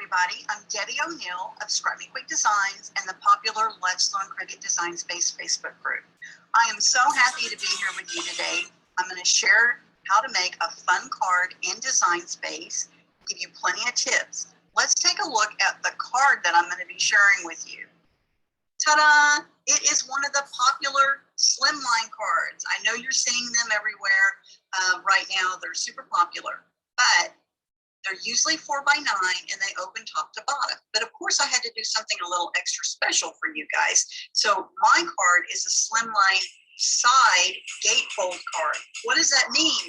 everybody. I'm Debbie O'Neill of Scrap Me Quick Designs and the popular Let's Learn Cricut Design Space Facebook group. I am so happy to be here with you today. I'm going to share how to make a fun card in Design Space, give you plenty of tips. Let's take a look at the card that I'm going to be sharing with you. Ta-da! It is one of the popular slimline cards. I know you're seeing them everywhere right now. They're super popular, but they're usually 4x9 and they open top to bottom. But of course I had to do something a little extra special for you guys. So my card is a slimline side gatefold card. What does that mean?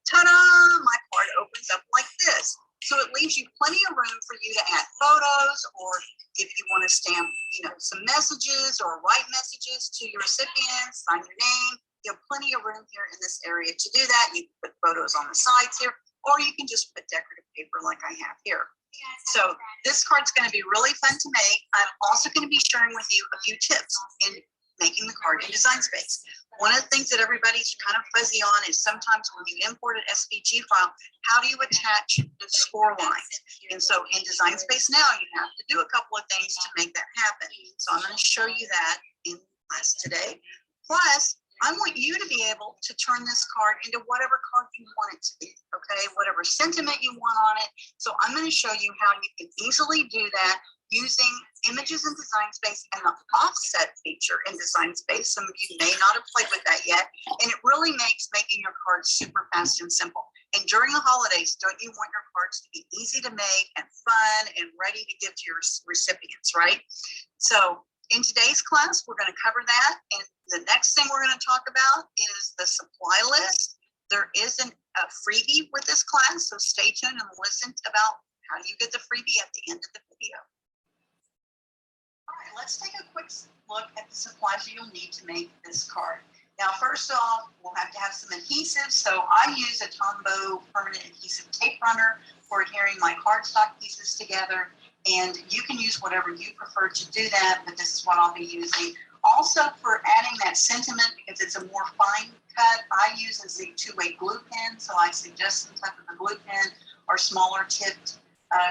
Ta-da! My card opens up like this. So it leaves you plenty of room for you to add photos, or if you want to stamp, some messages or write messages to your recipients, sign your name. You have plenty of room here in this area to do that. You can put photos on the sides here, or you can just put decorative paper like I have here. So this card's going to be really fun to make. I'm also going to be sharing with you a few tips in making the card in Design Space. One of the things that everybody's kind of fuzzy on is sometimes when you import an SVG file, how do you attach the score lines? And so in Design Space now, you have to do a couple of things to make that happen. So I'm going to show you that in class today. Plus, I want you to be able to turn this card into whatever card you want it to be, okay? Whatever sentiment you want on it. So I'm going to show you how you can easily do that using images in Design Space and the offset feature in Design Space. Some of you may not have played with that yet, and it really makes making your cards super fast and simple. And during the holidays, don't you want your cards to be easy to make and fun and ready to give to your recipients, right? So in today's class, we're going to cover that. And the next thing we're going to talk about is the supply list. There is a freebie with this class, so stay tuned and listen about how you get the freebie at the end of the video. All right, let's take a quick look at the supplies you'll need to make this card. Now, first off, we'll have to have some adhesive. So I use a Tombow permanent adhesive tape runner for adhering my cardstock pieces together. And you can use whatever you prefer to do that, but this is what I'll be using. Also, for adding that sentiment, because it's a more fine cut, I use a two-way glue pen. So I suggest some type of a glue pen or smaller tipped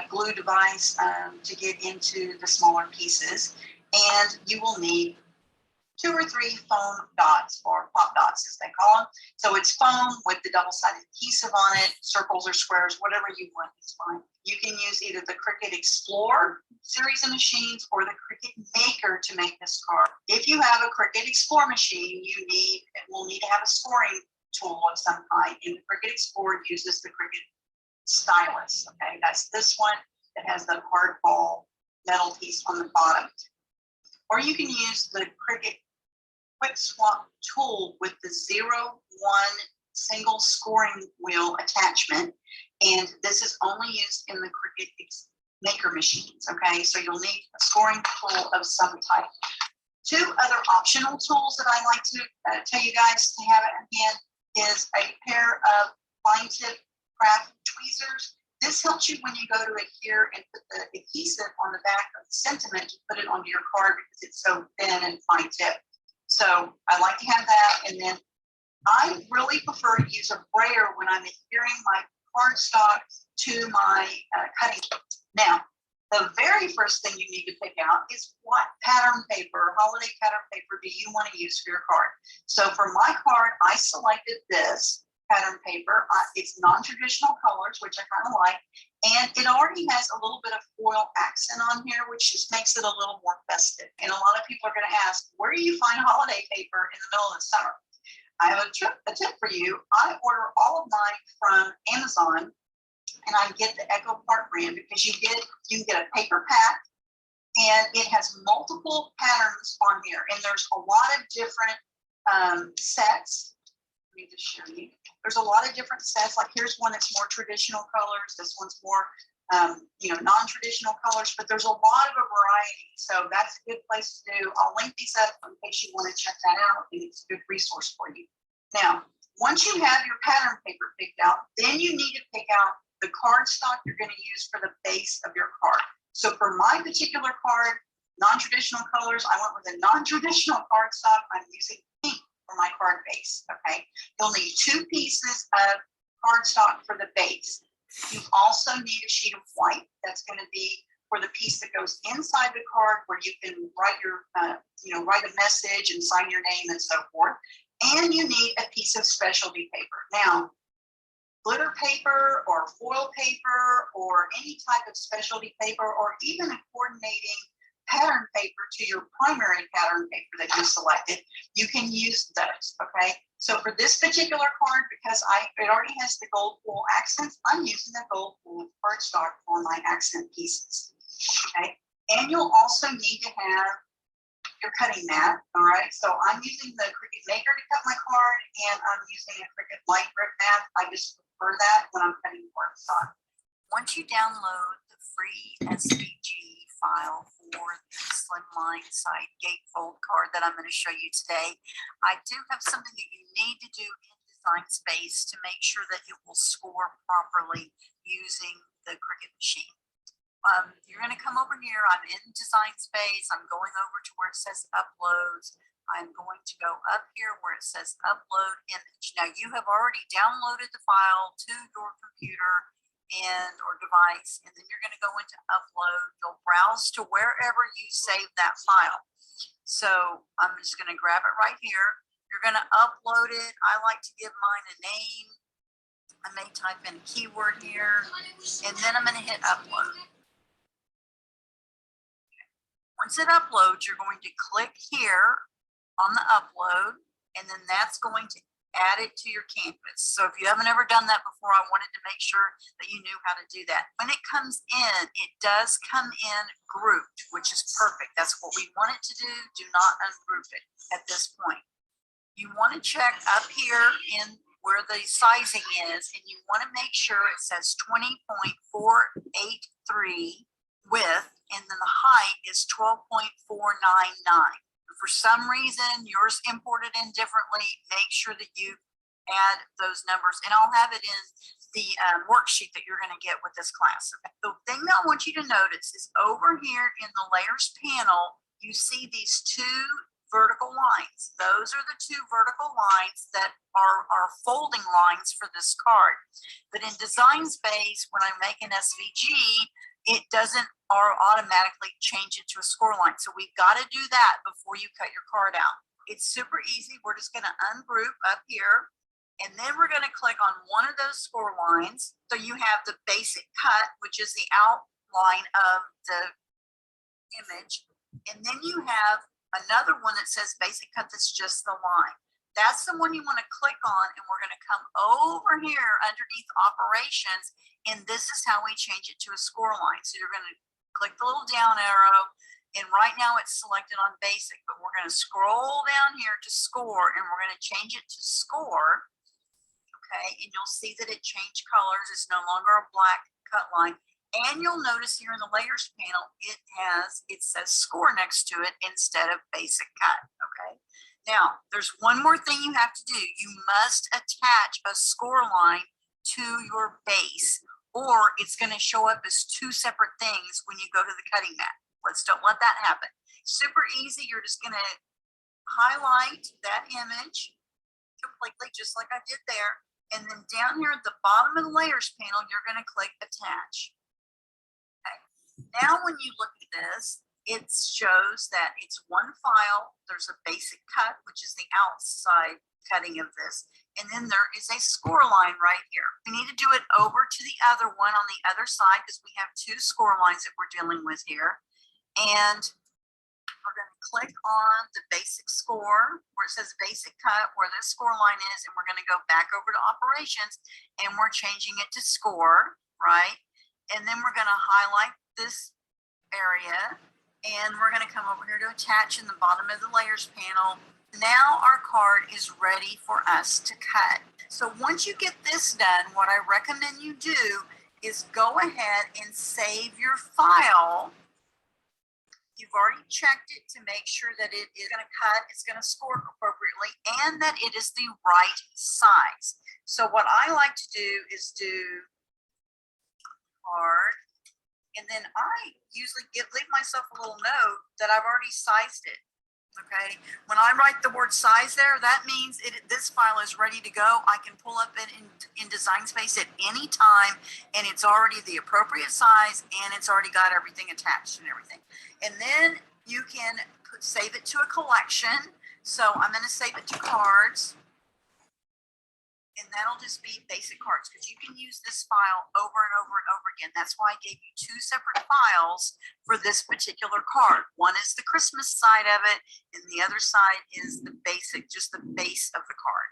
glue device to get into the smaller pieces. And you will need 2 or 3 foam dots, or pop dots as they call them. So it's foam with the double-sided adhesive on it, circles or squares, whatever you want is fine. You can use either the Cricut Explore series of machines or the Cricut Maker to make this card. If you have a Cricut Explore machine, will need to have a scoring tool of some kind, and the Cricut Explore uses the Cricut Stylus. Okay, that's this one that has the hard ball metal piece on the bottom. Or you can use the Cricut Quick Swap tool with the 0-1 single scoring wheel attachment. And this is only used in the Cricut Maker machines. Okay, so you'll need a scoring tool of some type. 2 other optional tools that I like to tell you guys to have at hand is a pair of fine tip craft tweezers. This helps you when you go to adhere and put the adhesive on the back of the sentiment to put it onto your card because it's so thin and fine tip. So I like to have that. And then I really prefer to use a brayer when I'm adhering my cardstock to my cutting. Now, the very first thing you need to pick out is what pattern paper, holiday pattern paper, do you want to use for your card? So for my card, I selected this pattern paper. It's non-traditional colors, which I kind of like, and it already has a little bit of foil accent on here, which just makes it a little more festive. And a lot of people are going to ask, where do you find holiday paper in the middle of the summer? I have a tip for you. I order all of mine from Amazon, and I get the Echo Park brand because you can get a paper pack, and it has multiple patterns on here, and there's a lot of different sets. Let me just show you. There's a lot of different sets. Like here's one that's more traditional colors. This one's more, non-traditional colors. But there's a lot of a variety. So that's a good place to do. I'll link these up in case you want to check that out. And it's a good resource for you. Now, once you have your pattern paper picked out, then you need to pick out the cardstock you're going to use for the base of your card. So for my particular card, non-traditional colors, I went with a non-traditional cardstock. I'm using pink for my card base, okay? You'll need 2 pieces of cardstock for the base. You also need a sheet of white. That's going to be for the piece that goes inside the card where you can write your, write a message and sign your name and so forth. And you need a piece of specialty paper. Now, glitter paper or foil paper or any type of specialty paper or even a coordinating pattern paper to your primary pattern paper that you selected, you can use those, okay? So for this particular card, because it already has the gold foil accents, I'm using the gold foil cardstock for my accent pieces, okay? And you'll also need to have your cutting mat, all right? So I'm using the Cricut Maker to cut my card, and I'm using a Cricut Light Grip mat. I just prefer that when I'm cutting cardstock. Once you download the free SVG file for the Slimline Side Gatefold card that I'm going to show you today, I do have something that you need to do in Design Space to make sure that it will score properly using the Cricut machine. You're going to come over here. I'm in Design Space. I'm going over to where it says Uploads. I'm going to go up here where it says Upload Image. Now you have already downloaded the file to your computer or device, and then you're going to go into Upload. You'll browse to wherever you save that file. So I'm just going to grab it right here. You're going to upload it. I like to give mine a name. I may type in a keyword here, and then I'm going to hit Upload. Once it uploads, you're going to click here on the upload, and then that's going to add it to your canvas. So if you haven't ever done that before, I wanted to make sure that you knew how to do that. When it comes in, it does come in grouped, which is perfect. That's what we want it to do. Do not ungroup it at this point. You want to check up here in where the sizing is, and you want to make sure it says 20.483 width, and then the height is 12.499. For some reason, yours imported in differently, make sure that you add those numbers, and I'll have it in the worksheet that you're going to get with this class. Okay? The thing that I want you to notice is over here in the layers panel, you see these two vertical lines. Those are the two vertical lines that are folding lines for this card. But in Design Space, when I make an SVG, it doesn't automatically change it to a score line. So we've got to do that before you cut your card out. It's super easy. We're just going to ungroup up here, and then we're going to click on one of those score lines. So you have the basic cut, which is the outline of the image. And then you have another one that says basic cut that's just the line. That's the one you want to click on, and we're going to come over here underneath operations, and this is how we change it to a score line. So you're going to click the little down arrow, and right now it's selected on basic, but we're going to scroll down here to score, and we're going to change it to score. Okay, and you'll see that it changed colors. It's no longer a black cut line. And you'll notice here in the layers panel, it says score next to it instead of basic cut. Okay. Now, there's one more thing you have to do. You must attach a score line to your base, or it's going to show up as two separate things when you go to the cutting mat. Don't let that happen. Super easy. You're just going to highlight that image completely, just like I did there. And then down here at the bottom of the layers panel, you're going to click attach. Okay. Now, when you look at this, it shows that it's one file. There's a basic cut, which is the outside cutting of this. And then there is a score line right here. We need to do it over to the other one on the other side because we have two score lines that we're dealing with here. And we're going to click on the basic score where it says basic cut, where this score line is, and we're going to go back over to operations, and we're changing it to score, right? And then we're going to highlight this area, and we're going to come over here to attach in the bottom of the layers panel. Now our card is ready for us to cut. So once you get this done, what I recommend you do is go ahead and save your file. You've already checked it to make sure that it is going to cut, it's going to score appropriately, and that it is the right size. So what I like to do is do card, and then I usually leave myself a little note that I've already sized it. Okay, when I write the word size there, that means this file is ready to go. I can pull up it in Design Space at any time, and it's already the appropriate size, and it's already got everything attached and everything. And then you can save it to a collection. So I'm going to save it to cards. And that'll just be basic cards, because you can use this file over and over and over again. That's why I gave you two separate files for this particular card. One is the Christmas side of it, and the other side is the basic, just the base of the card.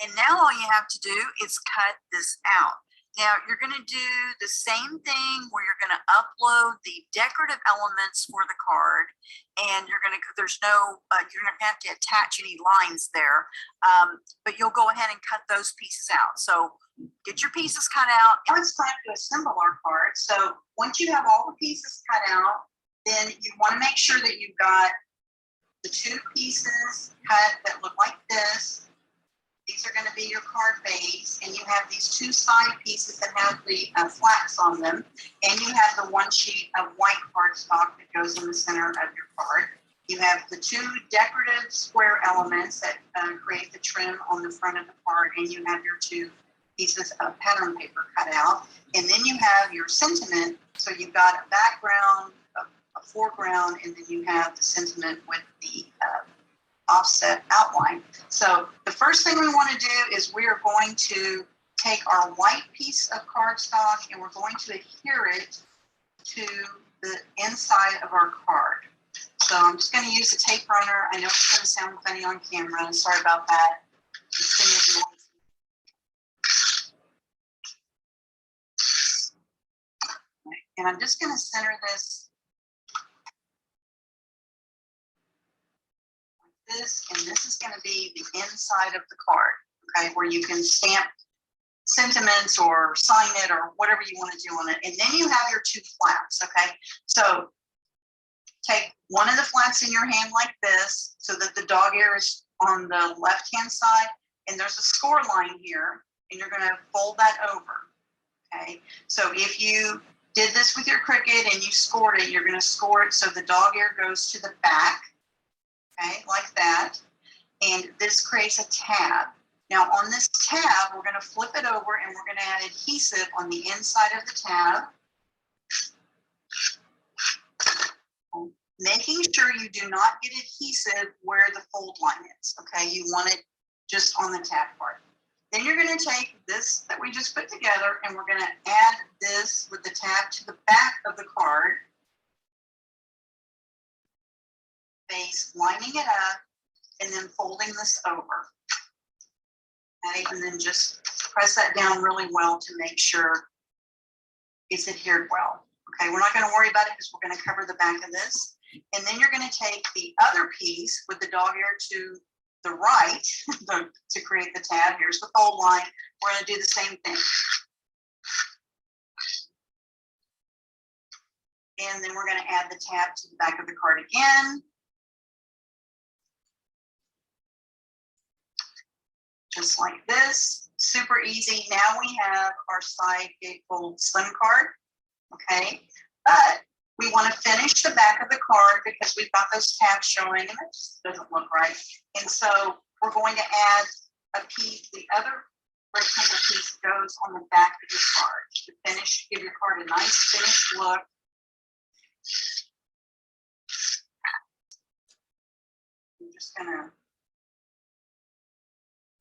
And now all you have to do is cut this out. Now you're going to do the same thing where you're going to upload the decorative elements for the card, and you're going to, there's no, you're going to have to attach any lines there, but you'll go ahead and cut those pieces out. So get your pieces cut out. Now it's time to assemble our card. So once you have all the pieces cut out, then you want to make sure that you've got the two pieces cut that look like this. These are going to be your card base, and you have these two side pieces that have the flats on them, and you have the one sheet of white cardstock that goes in the center of your card. You have the two decorative square elements that create the trim on the front of the card, and you have your two pieces of pattern paper cut out. And then you have your sentiment, so you've got a background, a foreground, and then you have the sentiment with the offset outline. So the first thing we want to do is we are going to take our white piece of cardstock and we're going to adhere it to the inside of our card. So I'm just going to use a tape runner. I know it's going to sound funny on camera. Sorry about that. And I'm just going to center this and this is going to be the inside of the card, okay, where you can stamp sentiments or sign it or whatever you want to do on it. And then you have your two flaps, okay? So take one of the flaps in your hand like this so that the dog ear is on the left-hand side, and there's a score line here, and you're going to fold that over, okay? So if you did this with your Cricut and you scored it, you're going to score it so the dog ear goes to the back, okay, like that. And this creates a tab. Now on this tab, we're going to flip it over and we're going to add adhesive on the inside of the tab. Making sure you do not get adhesive where the fold line is, okay? You want it just on the tab part. Then you're going to take this that we just put together and we're going to add this with the tab to the back of the card. Base, lining it up, and then folding this over. Okay, and then just press that down really well to make sure it's adhered well. Okay, we're not going to worry about it because we're going to cover the back of this. And then you're going to take the other piece with the dog ear to the right to create the tab. Here's the fold line. We're going to do the same thing. And then we're going to add the tab to the back of the card again. Just like this, super easy. Now we have our side gatefold slim card, okay? But we want to finish the back of the card because we've got those tabs showing and it just doesn't look right. And so we're going to add a piece, the other rectangle piece goes on the back of your card to finish, give your card a nice finished look. I'm just gonna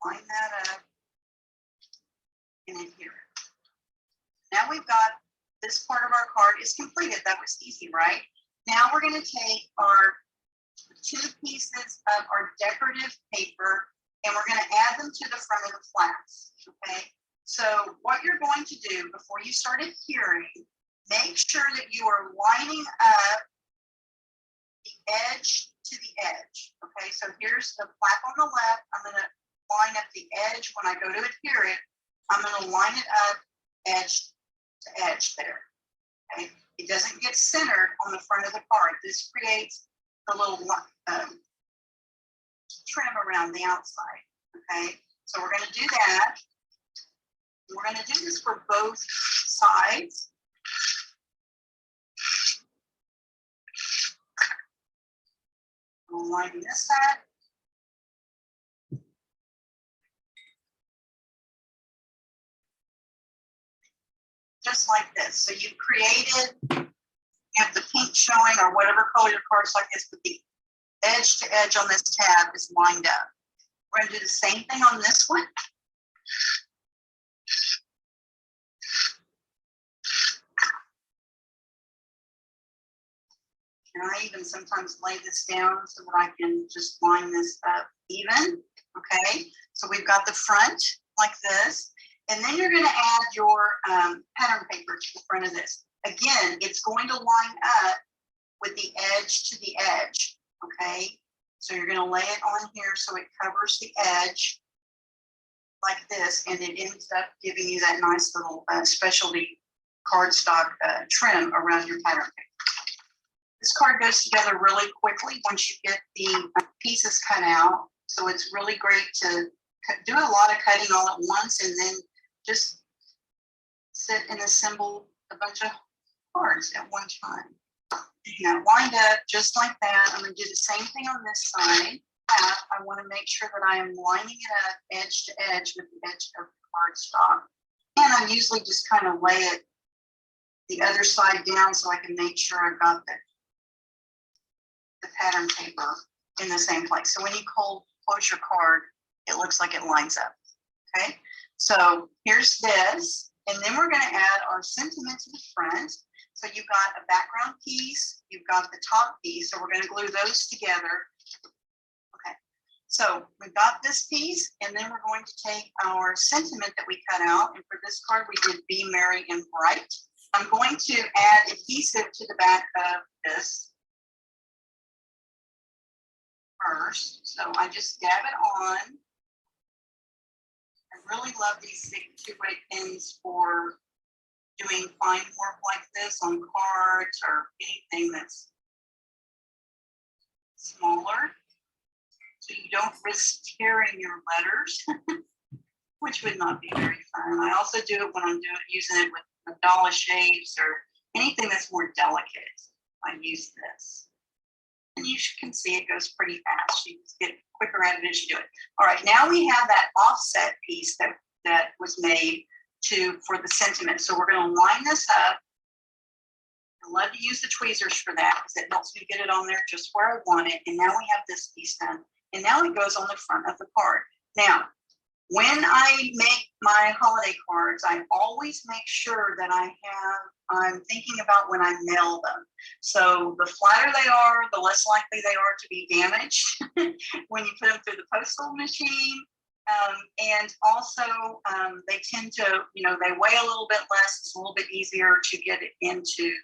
line that up and adhere it. Now we've got this part of our card is completed. That was easy, right? Now we're going to take our two pieces of our decorative paper and we're going to add them to the front of the flats, okay? So what you're going to do before you start adhering, make sure that you are lining up the edge to the edge, okay? So here's the flap on the left. I'm going to line up the edge. When I go to adhere it, I'm going to line it up edge to edge there. Okay? It doesn't get centered on the front of the card. This creates a little trim around the outside. Okay, so we're going to do that. We're going to do this for both sides. I'll line this up. Just like this. So you've created, you have the pink showing or whatever color your card's like this, but the edge to edge on this tab is lined up. We're going to do the same thing on this one. And I even sometimes lay this down so that I can just line this up even. Okay, so we've got the front like this. And then you're going to add your pattern paper to the front of this. Again, it's going to line up with the edge to the edge. Okay, so you're going to lay it on here so it covers the edge like this, and it ends up giving you that nice little specialty cardstock trim around your pattern paper. This card goes together really quickly once you get the pieces cut out. So it's really great to do a lot of cutting all at once and then just sit and assemble a bunch of cards at one time. Now lined up just like that. I'm going to do the same thing on this side. I want to make sure that I am lining it up edge to edge with the edge of the cardstock. And I usually just kind of lay it the other side down so I can make sure I've got the pattern paper in the same place. So when you close your card, it looks like it lines up. Okay, so here's this, and then we're going to add our sentiment to the front. So you've got a background piece, you've got the top piece, so we're going to glue those together. Okay, so we've got this piece, and then we're going to take our sentiment that we cut out, and for this card we did Be Merry and Bright. I'm going to add adhesive to the back of this first, so I just dab it on. I really love these big two-way pins for doing fine work like this on cards or anything that's smaller, so you don't risk tearing your letters, which would not be very fun. I also do it when I'm using it with mandala shapes or anything that's more delicate. I use this. And you can see it goes pretty fast. You just get quicker at it as you do it. All right, now we have that offset piece that was made for the sentiment. So we're going to line this up. I love to use the tweezers for that because it helps me get it on there just where I want it. And now we have this piece done. And now it goes on the front of the card. Now, when I make my holiday cards, I always make sure that I'm thinking about when I mail them. So the flatter they are, the less likely they are to be damaged when you put them through the postal machine. And also they tend to, they weigh a little bit less. It's a little bit easier to get it into,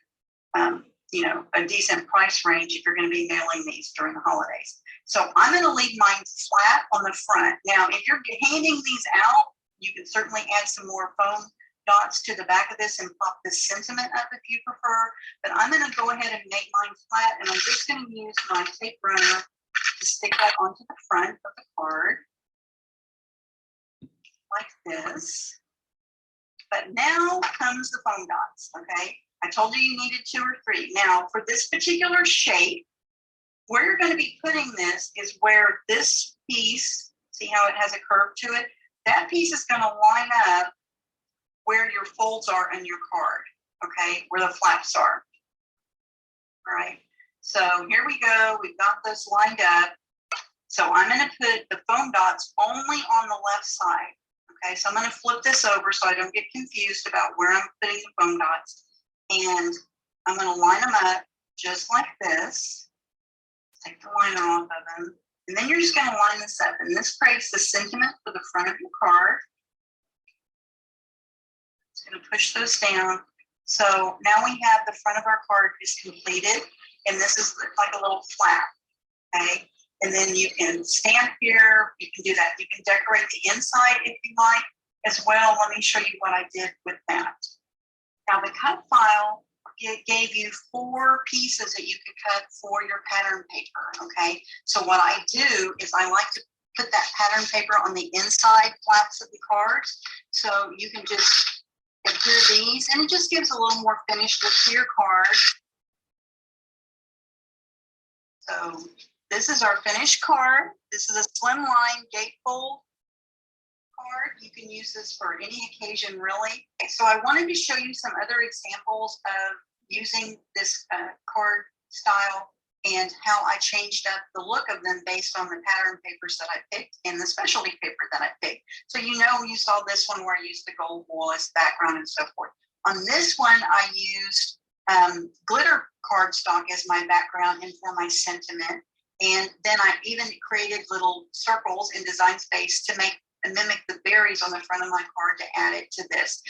a decent price range if you're going to be mailing these during the holidays. So I'm going to leave mine flat on the front. Now, if you're handing these out, you can certainly add some more foam dots to the back of this and pop this sentiment up if you prefer. But I'm going to go ahead and make mine flat, and I'm just going to use my tape runner to stick that onto the front of the card like this. But now comes the foam dots, okay? I told you needed 2 or 3. Now, for this particular shape, where you're going to be putting this is where this piece, see how it has a curve to it? That piece is going to line up where your folds are in your card, okay? Where the flaps are. All right, so here we go. We've got this lined up. So I'm going to put the foam dots only on the left side, okay? So I'm going to flip this over so I don't get confused about where I'm putting the foam dots. And I'm going to line them up just like this. Take the liner off of them. And then you're just going to line this up. And this creates the sentiment for the front of your card. It's going to push those down. So now we have the front of our card is completed. And this is like a little flap. Okay. And then you can stamp here. You can do that. You can decorate the inside if you like as well. Let me show you what I did with that. Now the cut file, it gave you 4 pieces that you could cut for your pattern paper, okay? So what I do is I like to put that pattern paper on the inside flaps of the cards. So you can just adhere these, and it just gives a little more finished look to your card. So This is our finished card. This is a slimline gatefold card. You can use this for any occasion, really. So I wanted to show you some other examples of using this card style and how I changed up the look of them based on the pattern papers that I picked and the specialty paper that I picked. So you saw this one where I used the gold wool as background and so forth. On this one, I used glitter cardstock as my background and for my sentiment. And then I even created little circles in Design Space to mimic the berries on the front of my card to add it to this.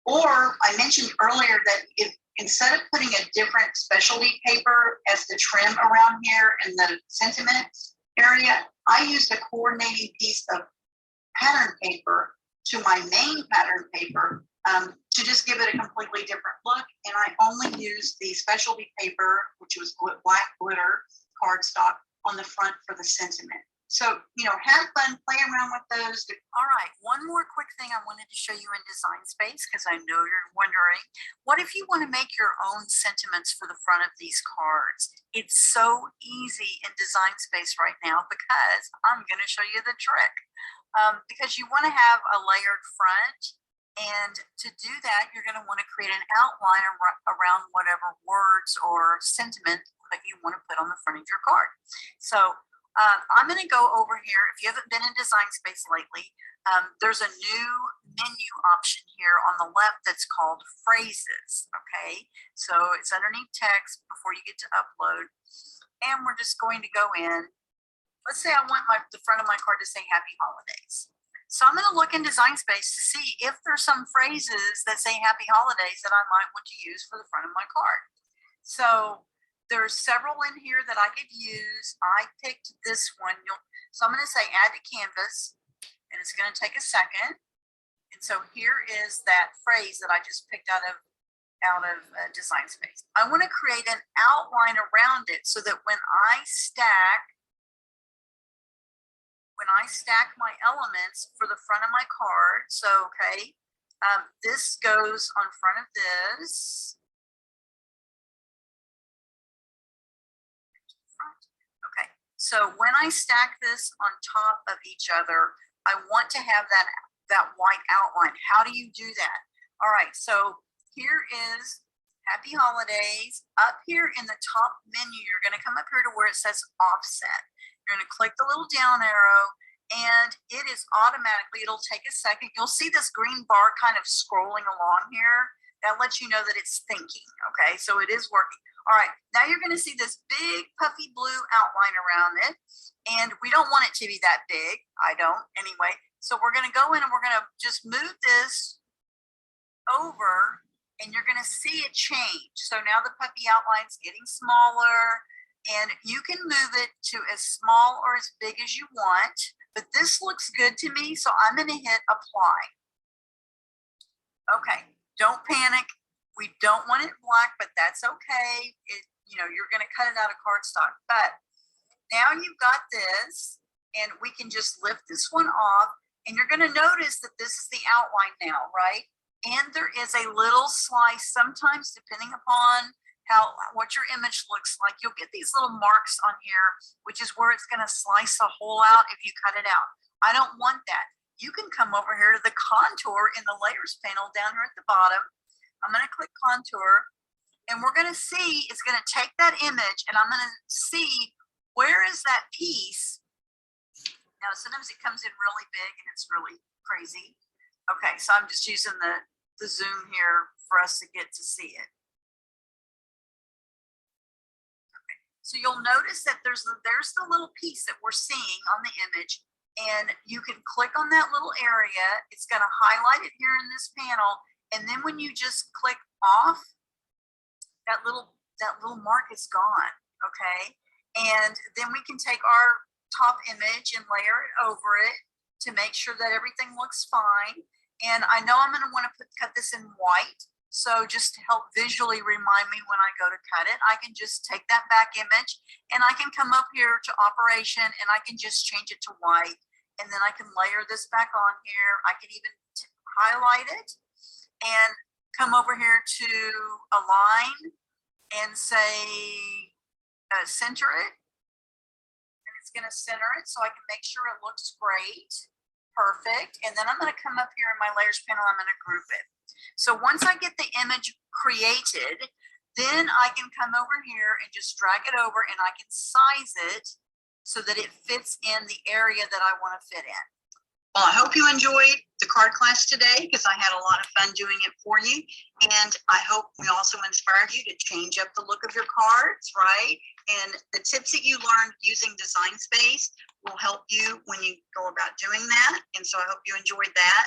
Or I mentioned earlier that if instead of putting a different specialty paper as the trim around here in the sentiment area, I used a coordinating piece of pattern paper to my main pattern paper to just give it a completely different look. And I only used the specialty paper, which was black glitter cardstock on the front for the sentiment. So, have fun, play around with those. All right, one more quick thing I wanted to show you in Design Space, because I know you're wondering, what if you want to make your own sentiments for the front of these cards? It's so easy in Design Space right now because I'm going to show you the trick. Because you want to have a layered front, and to do that, you're going to want to create an outline around whatever words or sentiment that you want to put on the front of your card. So I'm going to go over here. If you haven't been in Design Space lately, there's a new menu option here on the left that's called Phrases. Okay, so it's underneath text before you get to upload. And we're just going to go in. Let's say I want the front of my card to say Happy Holidays. So I'm going to look in Design Space to see if there's some phrases that say Happy Holidays that I might want to use for the front of my card. So there's several in here that I could use. I picked this one. So I'm going to say add to canvas, and it's going to take a second. And so here is that phrase that I just picked out of Design Space. I want to create an outline around it so that when I stack my elements for the front of my card, so this goes on front of this. Okay, so when I stack this on top of each other, I want to have that white outline. How do you do that? All right, so here is Happy Holidays. Up here in the top menu, you're going to come up here to where it says offset. You're going to click the little down arrow, and it is automatically, it'll take a second. You'll see this green bar kind of scrolling along here. That lets you know that it's thinking, okay? So it is working. All right, now you're gonna see this big puffy blue outline around it, and we don't want it to be that big. I don't, anyway. So we're gonna go in and we're gonna just move this over, and you're gonna see it change. So now the puffy outline's getting smaller, and you can move it to as small or as big as you want. But this looks good to me, so I'm going to hit apply. Okay, don't panic. We don't want it black, but that's okay. You're going to cut it out of cardstock. But now you've got this, and we can just lift this one off, and you're going to notice that this is the outline now, right? And there is a little slice, sometimes depending upon what your image looks like, you'll get these little marks on here, which is where it's going to slice a hole out if you cut it out. I don't want that. You can come over here to the contour in the layers panel down here at the bottom. I'm going to click contour, and we're going to see, it's going to take that image, and I'm going to see where is that piece. Now, sometimes it comes in really big and it's really crazy. Okay, so I'm just using the zoom here for us to get to see it. So you'll notice that there's the little piece that we're seeing on the image, and you can click on that little area. It's going to highlight it here in this panel, and then when you just click off, that little mark is gone. Okay, and then we can take our top image and layer it over it to make sure that everything looks fine. And I know I'm going to want to cut this in white. So just to help visually remind me when I go to cut it, I can just take that back image, and I can come up here to operation, and I can just change it to white. And then I can layer this back on here. I can even highlight it and come over here to align and say center it. it's going to center it so I can make sure it looks great. Perfect. And then I'm going to come up here in my layers panel, I'm going to group it. So once I get the image created, then I can come over here and just drag it over and I can size it so that it fits in the area that I want to fit in. Well, I hope you enjoyed the card class today because I had a lot of fun doing it for you. And I hope we also inspired you to change up the look of your cards, right? And the tips that you learned using Design Space will help you when you go about doing that. And so I hope you enjoyed that.